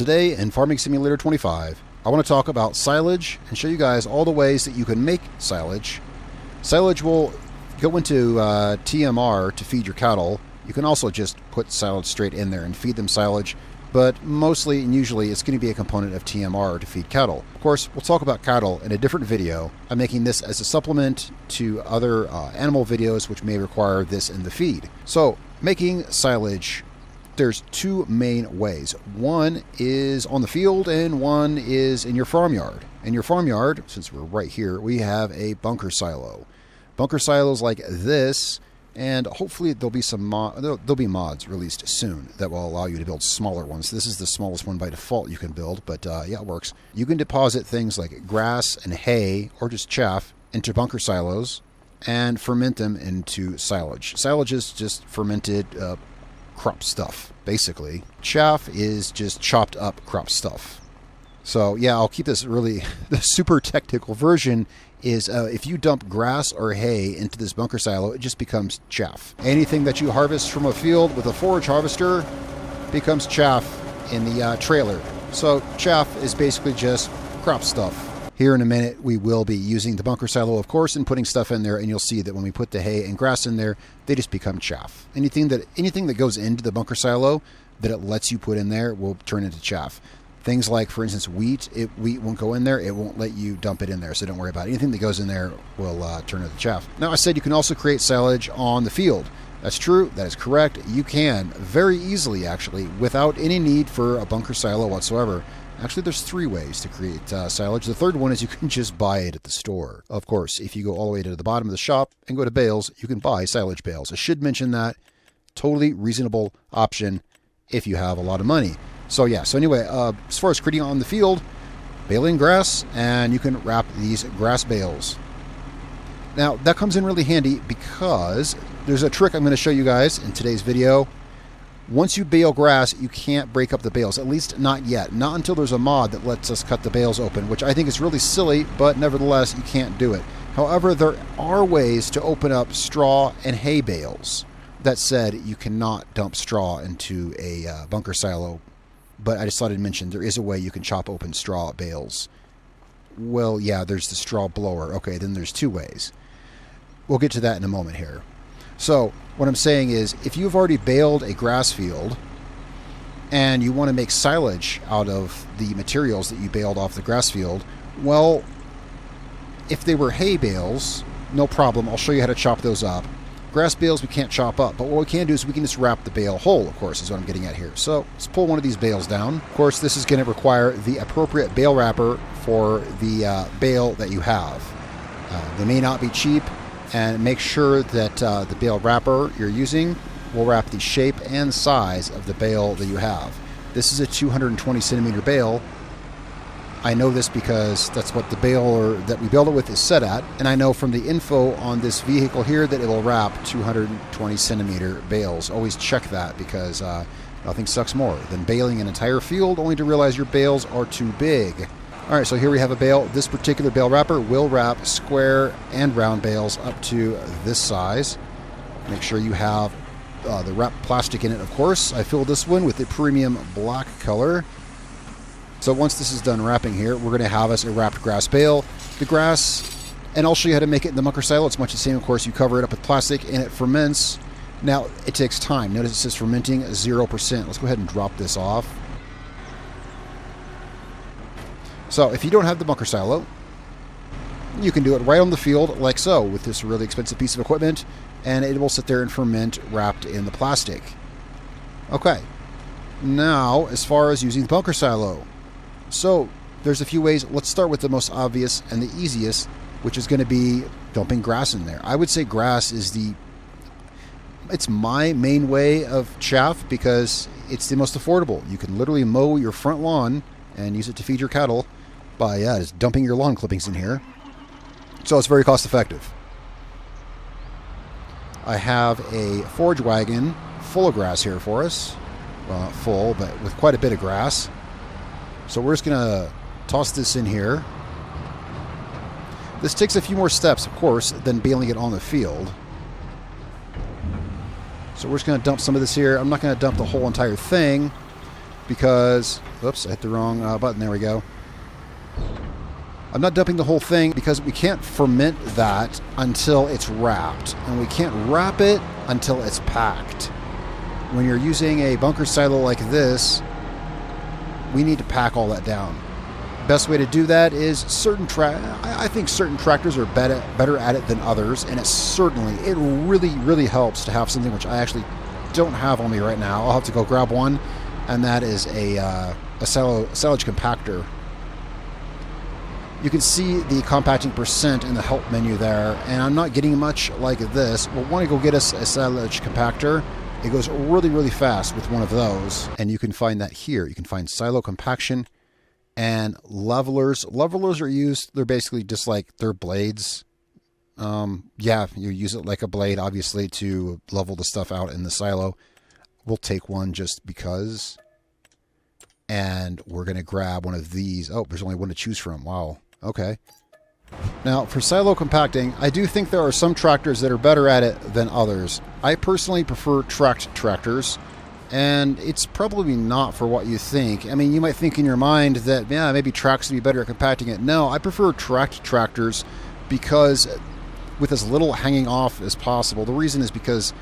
Today in Farming Simulator 25, I want to talk about silage and show you guys all the ways that you can make silage. Silage will go into TMR to feed your cattle. You can also just put silage straight in there and feed them silage, but mostly and usually it's going to be a component of TMR to feed cattle. Of course, we'll talk about cattle in a different video. I'm making this as a supplement to other animal videos which may require this in the feed. So, making silage, there's two main ways. One is on the field and one is in your farmyard. In your farmyard, since we're right here, we have a bunker silo. Bunker silos like this, and hopefully there'll be some there'll be mods released soon that will allow you to build smaller ones. This is the smallest one by default you can build, but yeah, it works. You can deposit things like grass and hay or just chaff into bunker silos and ferment them into silage. Silage is just fermented crop stuff, basically. Chaff is just chopped up crop stuff. So yeah, I'll keep this really, the super technical version is if you dump grass or hay into this bunker silo, it just becomes chaff. Anything that you harvest from a field with a forage harvester becomes chaff in the trailer. So chaff is basically just crop stuff. Here in a minute, we will be using the bunker silo, of course, and putting stuff in there, and you'll see that when we put the hay and grass in there, they just become chaff. Anything that goes into the bunker silo that it lets you put in there will turn into chaff. Things like, for instance, wheat. Wheat won't go in there. It won't let you dump it in there, so don't worry about it. Anything that goes in there will turn into chaff. Now, I said you can also create silage on the field. That's true. That is correct. You can very easily, actually, without any need for a bunker silo whatsoever. Actually, there's three ways to create silage. The third one is you can just buy it at the store. Of course, if you go all the way to the bottom of the shop and go to bales, you can buy silage bales. I should mention that. Totally reasonable option if you have a lot of money. So yeah, so anyway, as far as creating on the field, baling grass, and you can wrap these grass bales. Now, that comes in really handy because there's a trick I'm going to show you guys in today's video. Once you bale grass, you can't break up the bales, at least not yet. Not until there's a mod that lets us cut the bales open, which I think is really silly, but nevertheless, you can't do it. However, there are ways to open up straw and hay bales. That said, you cannot dump straw into a bunker silo, but I just thought I'd mention there is a way you can chop open straw bales. Well, yeah, there's the straw blower. Okay, then there's two ways. We'll get to that in a moment here. So, what I'm saying is, if you've already baled a grass field and you want to make silage out of the materials that you baled off the grass field, well, if they were hay bales, no problem. I'll show you how to chop those up. Grass bales we can't chop up, but what we can do is we can just wrap the bale whole, of course, is what I'm getting at here. So, let's pull one of these bales down. Of course, this is going to require the appropriate bale wrapper for the bale that you have. They may not be cheap. And make sure that the bale wrapper you're using will wrap the shape and size of the bale that you have. This is a 220 centimeter bale. I know this because that's what the bale that we build it with is set at. And I know from the info on this vehicle here that it will wrap 220 centimeter bales. Always check that because nothing sucks more than baling an entire field only to realize your bales are too big. Alright, so here we have a bale. This particular bale wrapper will wrap square and round bales up to this size. Make sure you have the wrap plastic in it, of course. I filled this one with a premium black color. So once this is done wrapping here, we're going to have us a wrapped grass bale. The grass, and I'll show you how to make it in the bunker silo. It's much the same, of course. You cover it up with plastic and it ferments. Now, it takes time. Notice it says fermenting 0%. Let's go ahead and drop this off. So, if you don't have the bunker silo, you can do it right on the field like so with this really expensive piece of equipment, and it will sit there and ferment wrapped in the plastic. Okay, now as far as using the bunker silo. So, there's a few ways. Let's start with the most obvious and the easiest, which is going to be dumping grass in there. I would say grass is it's my main way of chaff because it's the most affordable. You can literally mow your front lawn and use it to feed your cattle by just dumping your lawn clippings in here. So it's very cost effective. I have a forage wagon full of grass here for us. Well, not full, but with quite a bit of grass. So we're just going to toss this in here. This takes a few more steps, of course, than baling it on the field. So we're just going to dump some of this here. I'm not going to dump the whole entire thing because, oops, I hit the wrong button. There we go. I'm not dumping the whole thing because we can't ferment that until it's wrapped, and we can't wrap it until it's packed. When you're using a bunker silo like this, we need to pack all that down. Best way to do that is I think certain tractors are better at it than others, and it really helps to have something which I actually don't have on me right now. I'll have to go grab one, and that is a silage compactor. You can see the compacting percent in the help menu there, and I'm not getting much like this. We'll want to go get us a silage compactor. It goes really fast with one of those, and you can find that here. You can find silo compaction and levelers. Levelers are used, they're basically just like they're blades. Yeah, you use it like a blade, obviously, to level the stuff out in the silo. We'll take one just because. And we're going to grab one of these. Oh, there's only one to choose from. Wow. Okay. Now, for silo compacting, I do think there are some tractors that are better at it than others. I personally prefer tracked tractors, and it's probably not for what you think. I mean, you might think in your mind that, yeah, maybe tracks would be better at compacting it. No, I prefer tracked tractors because with as little hanging off as possible. The reason is because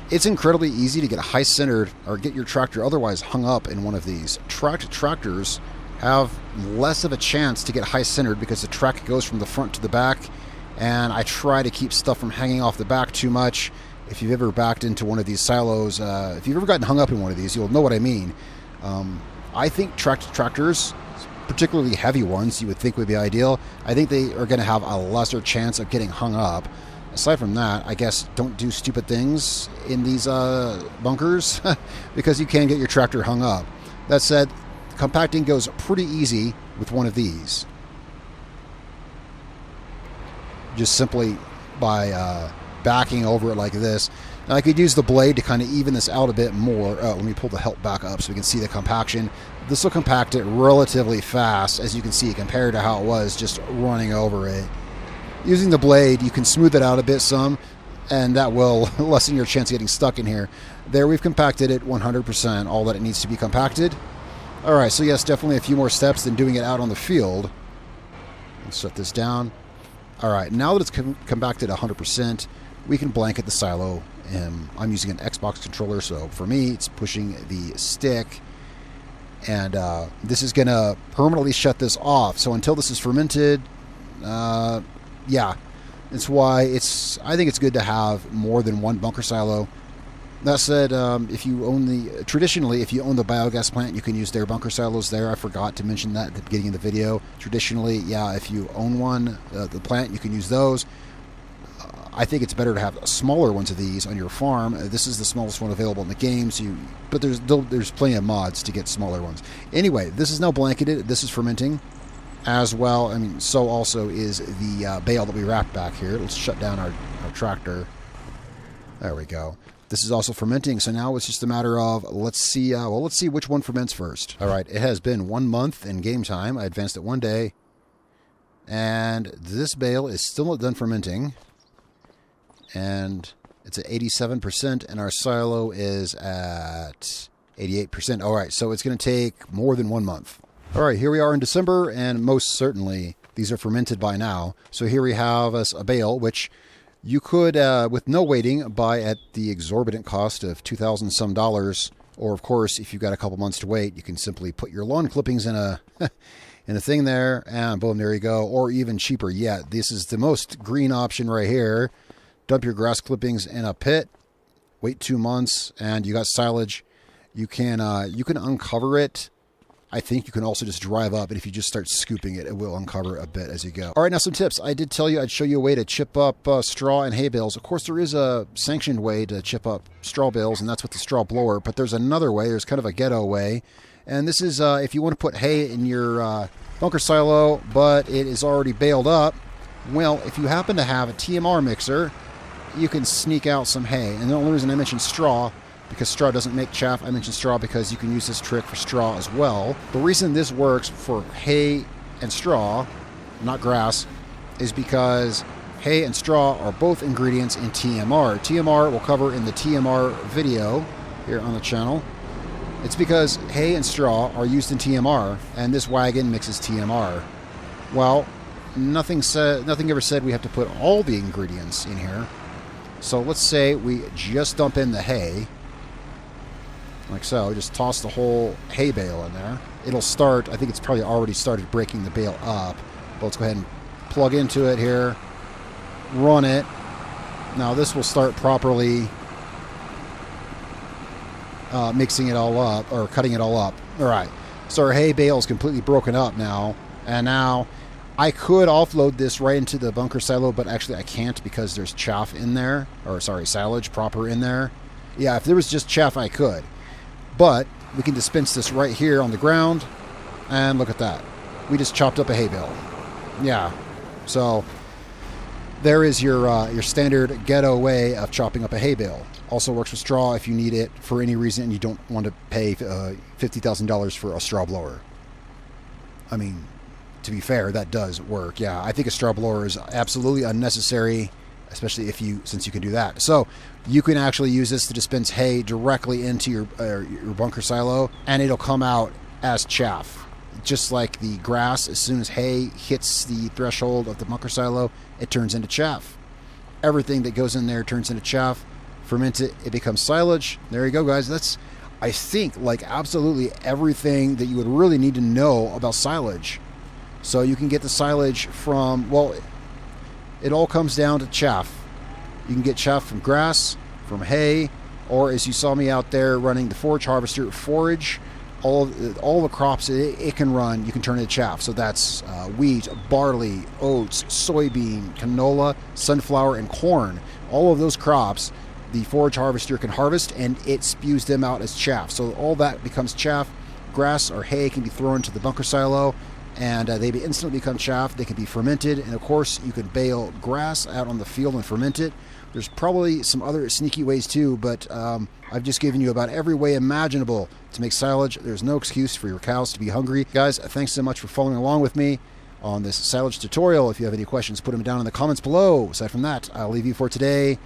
it's incredibly easy to get high-centered or get your tractor otherwise hung up in one of these. Tracked tractors have less of a chance to get high-centered because the track goes from the front to the back, and I try to keep stuff from hanging off the back too much. If you've ever backed into one of these silos, if you've ever gotten hung up in one of these, you'll know what I mean. I think tracked tractors, particularly heavy ones, you would think would be ideal. I think they are going to have a lesser chance of getting hung up. Aside from that, I guess don't do stupid things in these bunkers because you can get your tractor hung up. That said, compacting goes pretty easy with one of these. Just simply by backing over it like this. Now I could use the blade to kind of even this out a bit more. Let me pull the help back up so we can see the compaction. This will compact it relatively fast, as you can see, compared to how it was just running over it. Using the blade, you can smooth it out a bit some, and that will lessen your chance of getting stuck in here. There, we've compacted it 100%, all that it needs to be compacted. Alright, so yes, definitely a few more steps than doing it out on the field. Let's shut this down. Alright, now that it's compacted 100%, we can blanket the silo. I'm using an Xbox controller, so for me, it's pushing the stick. And this is going to permanently shut this off. So until this is fermented, yeah, that's why I think it's good to have more than one bunker silo. That said, traditionally, if you own the biogas plant, you can use their bunker silos there. I forgot to mention that at the beginning of the video. Traditionally, yeah, if you own one, the plant, you can use those. I think it's better to have smaller ones of these on your farm. This is the smallest one available in the game, but there's plenty of mods to get smaller ones. Anyway, this is now blanketed. This is fermenting as well. I mean, so also is the bale that we wrapped back here. Let's shut down our tractor. There we go. This is also fermenting, so now it's just a matter of, let's see which one ferments first. All right, it has been 1 month in game time. I advanced it 1 day, and this bale is still not done fermenting. And it's at 87%, and our silo is at 88%. All right, so it's going to take more than 1 month. All right, here we are in December, and most certainly these are fermented by now. So here we have us a bale, which you could, with no waiting, buy at the exorbitant cost of $2,000 some dollars. Or, of course, if you've got a couple months to wait, you can simply put your lawn clippings in a in a thing there, and boom, there you go. Or even cheaper yet, this is the most green option right here. Dump your grass clippings in a pit, wait 2 months, and you got silage. You can uncover it. I think you can also just drive up, and if you just start scooping it, it will uncover a bit as you go. All right, now some tips. I did tell you I'd show you a way to chip up straw and hay bales. Of course, there is a sanctioned way to chip up straw bales, and that's with the straw blower, but there's another way. There's kind of a ghetto way, and this is if you want to put hay in your bunker silo, but it is already baled up. Well, if you happen to have a TMR mixer, you can sneak out some hay. And the only reason I mentioned straw, because straw doesn't make chaff, I mentioned straw because you can use this trick for straw as well. The reason this works for hay and straw, not grass, is because hay and straw are both ingredients in TMR. TMR we'll cover in the TMR video here on the channel. It's because hay and straw are used in TMR, and this wagon mixes TMR. Well, nothing ever said we have to put all the ingredients in here. So let's say we just dump in the hay, like so. Just toss the whole hay bale in there. It'll start, I think it's probably already started breaking the bale up. But let's go ahead and plug into it here, run it. Now this will start properly mixing it all up, or cutting it all up. All right, so our hay bale is completely broken up now. And now I could offload this right into the bunker silo, but actually I can't because there's chaff in there, or sorry, silage proper in there. Yeah, if there was just chaff, I could. But we can dispense this right here on the ground, and look at that. We just chopped up a hay bale. Yeah, so there is your standard ghetto way of chopping up a hay bale. Also works with straw if you need it for any reason and you don't want to pay $50,000 for a straw blower. I mean, to be fair, that does work. Yeah, I think a straw blower is absolutely unnecessary, especially since you can do that. So you can actually use this to dispense hay directly into your bunker silo, and it'll come out as chaff. Just like the grass, as soon as hay hits the threshold of the bunker silo, it turns into chaff. Everything that goes in there turns into chaff. Ferment it, it becomes silage. There you go, guys. That's, I think, like absolutely everything that you would really need to know about silage. So you can get the silage from, well, it all comes down to chaff. You can get chaff from grass, from hay, or as you saw me out there running the forage harvester, forage. All the crops it can run, you can turn into chaff. So that's wheat, barley, oats, soybean, canola, sunflower, and corn. All of those crops, the forage harvester can harvest, and it spews them out as chaff. So all that becomes chaff. Grass or hay can be thrown into the bunker silo, and they instantly become chaff. They can be fermented, and of course you can bale grass out on the field and ferment it. There's probably some other sneaky ways too, but I've just given you about every way imaginable to make silage. There's no excuse for your cows to be hungry. Guys, thanks so much for following along with me on this silage tutorial. If you have any questions, put them down in the comments below. Aside from that, I'll leave you for today.